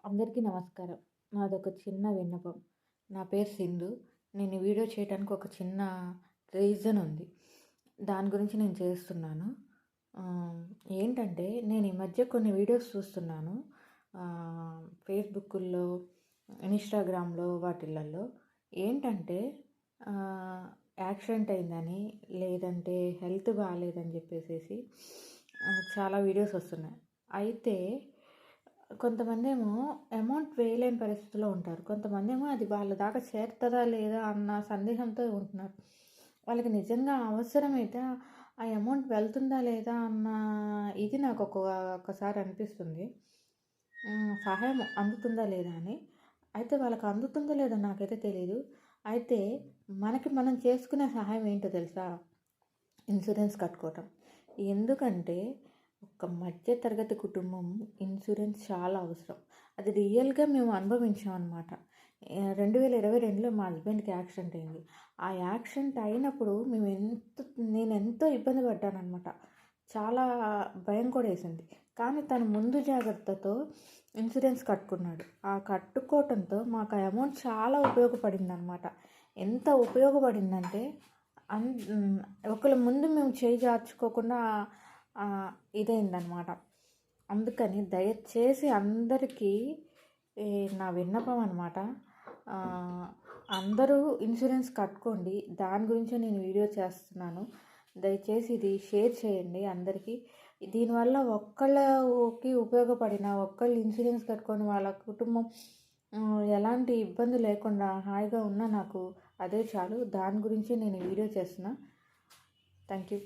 అందరికీ నమస్కారం. నాదొక చిన్న విన్నపం. నా పేరు సింధు. నేను ఈ వీడియో చేయడానికి ఒక చిన్న రీజన్ ఉంది. దాని గురించి నేను చేస్తున్నాను. ఏంటంటే నేను ఈ మధ్య కొన్ని వీడియోస్ చూస్తున్నాను. ఫేస్బుక్కుల్లో, ఇన్‌స్టాగ్రామ్‌లో వాటిలల్లో ఏంటంటే యాక్సిడెంట్ అయిందని, లేదంటే హెల్త్ బాలేదని చెప్పేసేసి చాలా వీడియోస్ వస్తున్నాయి. అయితే కొంతమందేమో అమౌంట్ వేయలేని పరిస్థితిలో ఉంటారు. కొంతమందేమో అది వాళ్ళ దాకా చేరుతదా లేదా అన్న సందేహంతో ఉంటున్నారు. వాళ్ళకి నిజంగా అవసరమైతే ఆ అమౌంట్ వెళ్తుందా లేదా అన్న ఇది నాకు ఒక్కసారి అనిపిస్తుంది. సహాయం అందుతుందా లేదా అని. అయితే వాళ్ళకి అందుతుందో లేదో నాకైతే తెలీదు. అయితే మనకి మనం చేసుకునే సహాయం ఏంటో తెలుసా? ఇన్సూరెన్స్ కట్టుకోవటం. ఎందుకంటే ఒక మధ్య తరగతి కుటుంబం ఇన్సూరెన్స్ చాలా అవసరం. అది రియల్గా మేము అనుభవించామన్నమాట. 2022లో మా హస్బెండ్కి యాక్సిడెంట్ అయింది. ఆ యాక్సిడెంట్ అయినప్పుడు నేను ఎంతో ఇబ్బంది పడ్డానన్నమాట. చాలా భయం కూడా వేసింది. కానీ తను ముందు జాగ్రత్తతో ఇన్సూరెన్స్ కట్టుకున్నాడు. ఆ కట్టుకోవటంతో మాకు ఆ అమౌంట్ చాలా ఉపయోగపడిందనమాట. ఎంత ఉపయోగపడిందంటే ఒకళ్ళ ముందు మేము చేయి జార్చుకోకుండా ఇదైందనమాట. అందుకని దయచేసి అందరికీ నా విన్నపం అనమాట. అందరూ ఇన్సూరెన్స్ కట్టుకోండి. దాని గురించే నేను వీడియో చేస్తున్నాను. దయచేసి ఇది షేర్ చేయండి అందరికీ. దీనివల్ల ఒక్కళ్ళకి ఉపయోగపడిన, ఒక్కళ్ళు ఇన్సూరెన్స్ కట్టుకొని వాళ్ళ కుటుంబం ఎలాంటి ఇబ్బంది లేకుండా హాయిగా ఉన్నా నాకు అదే చాలు. దాని గురించి నేను వీడియో చేస్తున్నా. Thank you.